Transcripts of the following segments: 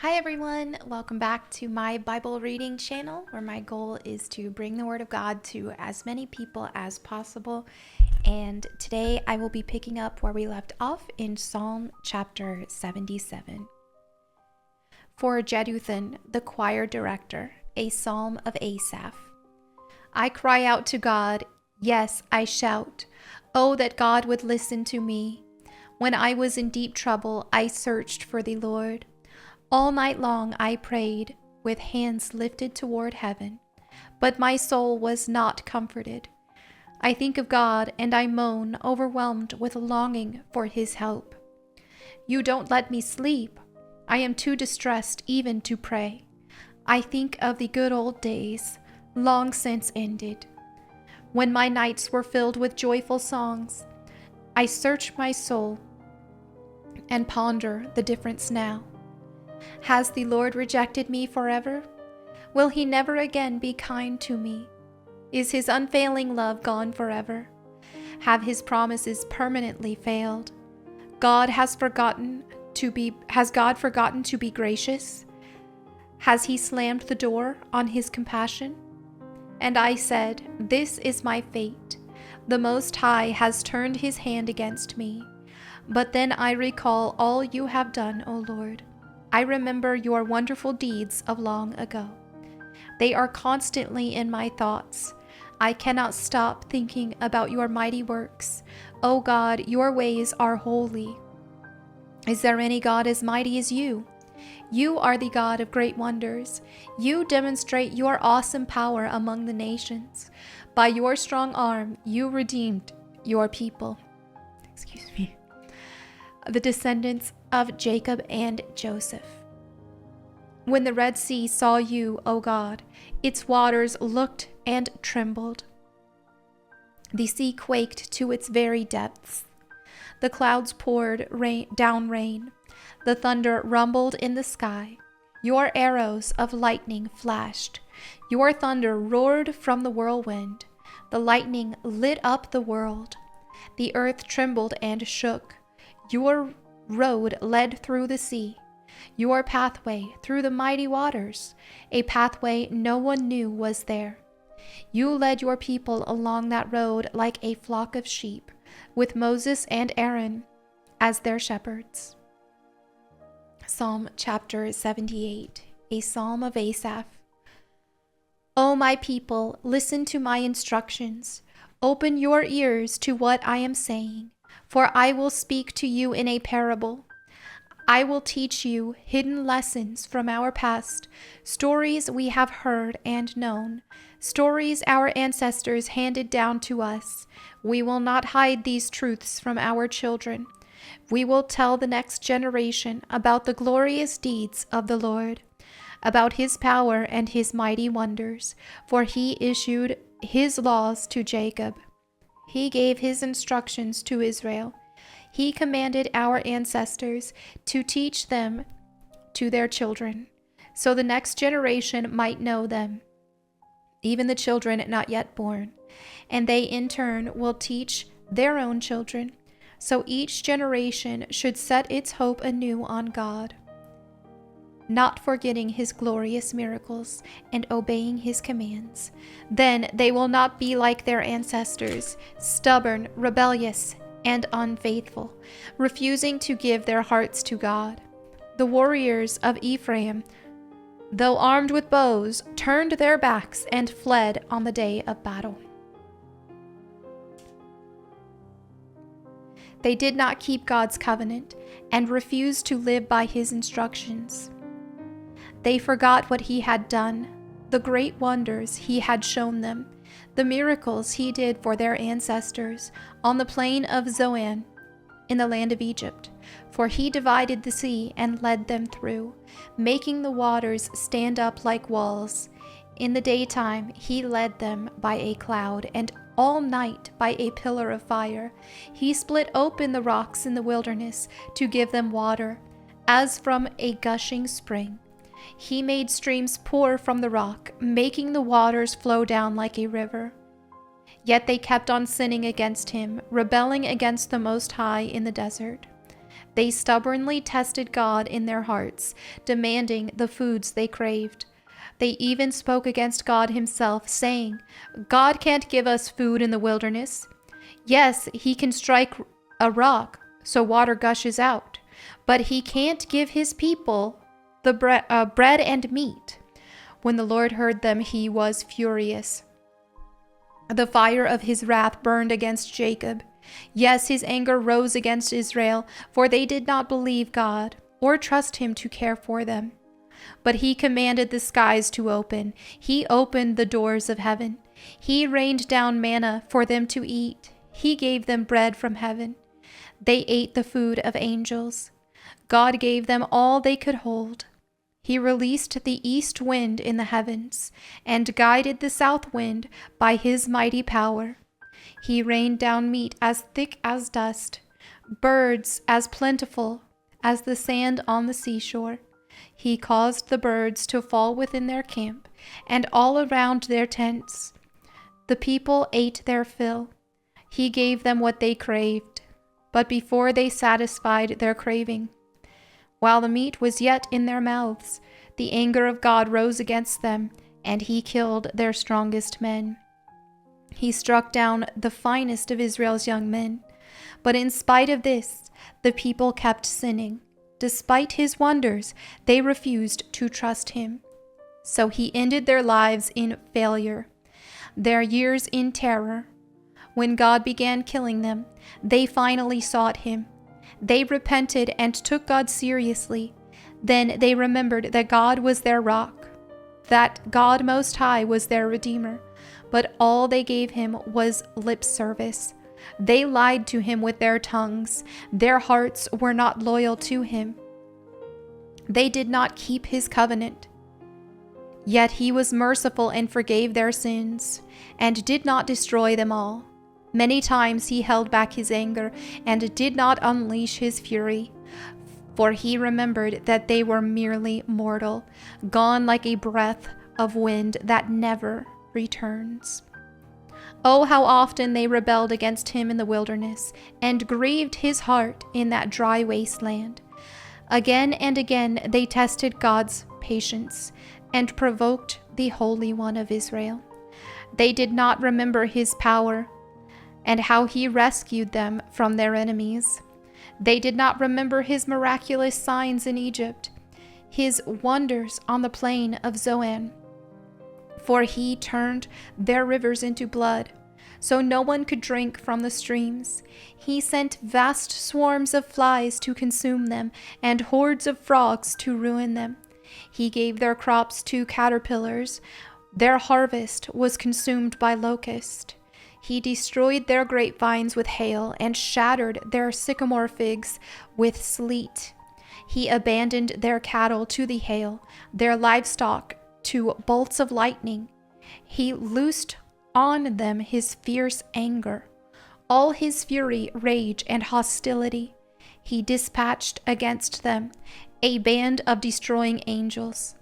Hi everyone, welcome back to my Bible reading channel where my goal is to bring the Word of God to as many people as possible. And today I will be picking up where we left off in Psalm chapter 77. For Jeduthun, the choir director, a psalm of Asaph. I cry out to God, yes, I shout. Oh, that God would listen to me. When I was in deep trouble, I searched for the Lord. All night long I prayed, with hands lifted toward heaven, but my soul was not comforted. I think of God and I moan, overwhelmed with longing for His help. You don't let me sleep. I am too distressed even to pray. I think of the good old days, long since ended, when my nights were filled with joyful songs. I search my soul and ponder the difference now. Has the Lord rejected me forever? Will He never again be kind to me? Is His unfailing love gone forever? Have His promises permanently failed? Has God forgotten to be gracious? Has He slammed the door on His compassion? And I said, this is my fate. The Most High has turned His hand against me. But then I recall all you have done, O Lord. I remember your wonderful deeds of long ago. They are constantly in my thoughts. I cannot stop thinking about your mighty works. O God, your ways are holy. Is there any God as mighty as you? You are the God of great wonders. You demonstrate your awesome power among the nations. By your strong arm, you redeemed your people. The descendants of Jacob and Joseph. When the Red Sea saw you, O God, its waters looked and trembled. The sea quaked to its very depths. The clouds poured down rain. The thunder rumbled in the sky. Your arrows of lightning flashed. Your thunder roared from the whirlwind. The lightning lit up the world. The earth trembled and shook. Your road led through the sea, your pathway through the mighty waters, a pathway no one knew was there. You led your people along that road like a flock of sheep, with Moses and Aaron as their shepherds. Psalm chapter 78, a psalm of Asaph. O my people, listen to my instructions. Open your ears to what I am saying. For I will speak to you in a parable. I will teach you hidden lessons from our past, stories we have heard and known, stories our ancestors handed down to us. We will not hide these truths from our children. We will tell the next generation about the glorious deeds of the Lord, about His power and His mighty wonders, for He issued His laws to Jacob. He gave His instructions to Israel. He commanded our ancestors to teach them to their children, so the next generation might know them, even the children not yet born, and they in turn will teach their own children, so each generation should set its hope anew on God, not forgetting His glorious miracles and obeying His commands. Then they will not be like their ancestors, stubborn, rebellious, and unfaithful, refusing to give their hearts to God. The warriors of Ephraim, though armed with bows, turned their backs and fled on the day of battle. They did not keep God's covenant and refused to live by His instructions. They forgot what He had done, the great wonders He had shown them, the miracles He did for their ancestors on the plain of Zoan in the land of Egypt. For He divided the sea and led them through, making the waters stand up like walls. In the daytime He led them by a cloud, and all night by a pillar of fire. He split open the rocks in the wilderness to give them water, as from a gushing spring. He made streams pour from the rock, making the waters flow down like a river. Yet they kept on sinning against Him, rebelling against the Most High in the desert. They stubbornly tested God in their hearts, demanding the foods they craved. They even spoke against God himself, saying, "God can't give us food in the wilderness. Yes, he can strike a rock so water gushes out, but he can't give his people the bread and meat." When the Lord heard them, he was furious. The fire of his wrath burned against Jacob. Yes, his anger rose against Israel, for they did not believe God or trust him to care for them. But he commanded the skies to open. He opened the doors of heaven. He rained down manna for them to eat. He gave them bread from heaven. They ate the food of angels. God gave them all they could hold. He released the east wind in the heavens and guided the south wind by his mighty power. He rained down meat as thick as dust, birds as plentiful as the sand on the seashore. He caused the birds to fall within their camp and all around their tents. The people ate their fill. He gave them what they craved, but before they satisfied their craving, while the meat was yet in their mouths, the anger of God rose against them, and he killed their strongest men. He struck down the finest of Israel's young men. But in spite of this, the people kept sinning. Despite his wonders, they refused to trust him. So he ended their lives in failure, their years in terror. When God began killing them, they finally sought him. They repented and took God seriously. Then they remembered that God was their rock, that God Most High was their Redeemer. But all they gave him was lip service. They lied to him with their tongues. Their hearts were not loyal to him. They did not keep his covenant. Yet he was merciful and forgave their sins, and did not destroy them all. Many times he held back his anger and did not unleash his fury, for he remembered that they were merely mortal, gone like a breath of wind that never returns. Oh, how often they rebelled against him in the wilderness and grieved his heart in that dry wasteland. Again and again they tested God's patience and provoked the Holy One of Israel. They did not remember his power and how he rescued them from their enemies. They did not remember his miraculous signs in Egypt, his wonders on the plain of Zoan. For he turned their rivers into blood, so no one could drink from the streams. He sent vast swarms of flies to consume them, and hordes of frogs to ruin them. He gave their crops to caterpillars. Their harvest was consumed by locusts. He destroyed their grapevines with hail and shattered their sycamore figs with sleet. He abandoned their cattle to the hail, their livestock to bolts of lightning. He loosed on them his fierce anger, all his fury, rage, and hostility. He dispatched against them a band of destroying angels.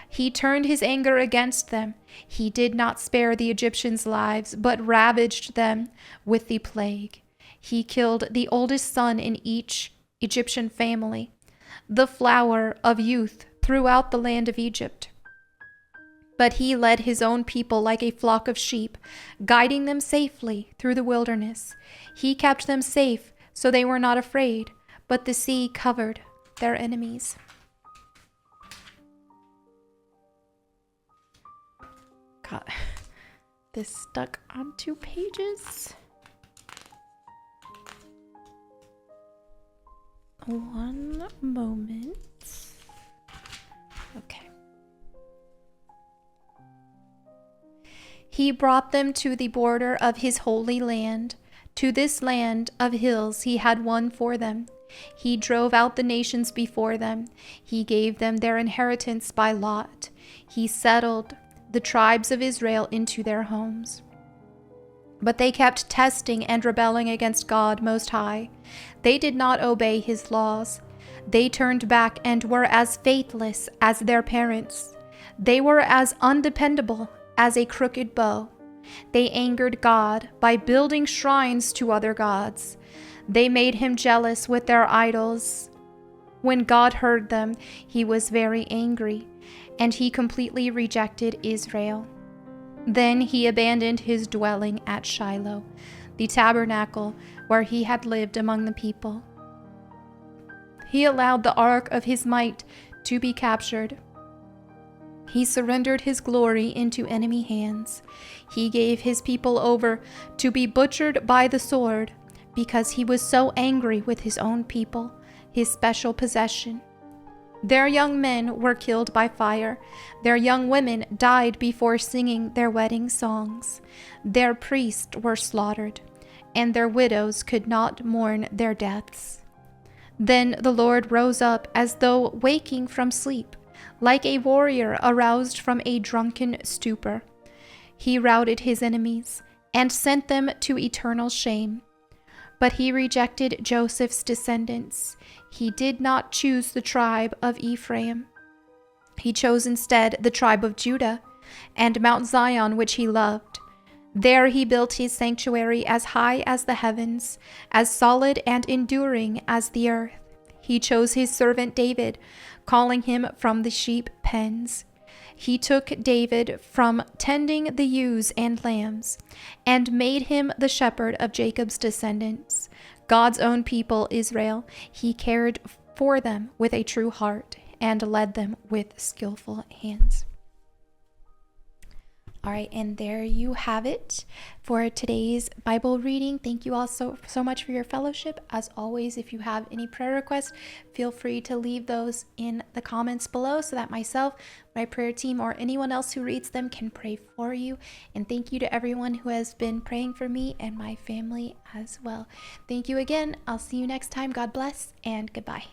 He turned his anger against them. He did not spare the Egyptians' lives, but ravaged them with the plague. He killed the oldest son in each Egyptian family, the flower of youth throughout the land of Egypt. But he led his own people like a flock of sheep, guiding them safely through the wilderness. He kept them safe, so they were not afraid, but the sea covered their enemies. God, this stuck on 2 pages. One moment. Okay. He brought them to the border of his holy land. To this land of hills he had won for them. He drove out the nations before them. He gave them their inheritance by lot. He settled the tribes of Israel into their homes. But they kept testing and rebelling against God Most High. They did not obey his laws. They turned back and were as faithless as their parents. They were as undependable as a crooked bow. They angered God by building shrines to other gods. They made him jealous with their idols. When God heard them, he was very angry, and he completely rejected Israel. Then he abandoned his dwelling at Shiloh, the tabernacle where he had lived among the people. He allowed the ark of his might to be captured. He surrendered his glory into enemy hands. He gave his people over to be butchered by the sword because he was so angry with his own people, his special possession. Their young men were killed by fire. Their young women died before singing their wedding songs. Their priests were slaughtered, and their widows could not mourn their deaths. Then the Lord rose up as though waking from sleep, like a warrior aroused from a drunken stupor. He routed his enemies and sent them to eternal shame. But he rejected Joseph's descendants. He did not choose the tribe of Ephraim. He chose instead the tribe of Judah and Mount Zion, which he loved. There he built his sanctuary as high as the heavens, as solid and enduring as the earth. He chose his servant David, calling him from the sheep pens. He took David from tending the ewes and lambs, and made him the shepherd of Jacob's descendants, God's own people, Israel. He cared for them with a true heart and led them with skillful hands. All right, and there you have it for today's Bible reading. Thank you all so much for your fellowship. As always, if you have any prayer requests, feel free to leave those in the comments below so that myself, my prayer team, or anyone else who reads them can pray for you. And thank you to everyone who has been praying for me and my family as well. Thank you again. I'll see you next time. God bless and goodbye.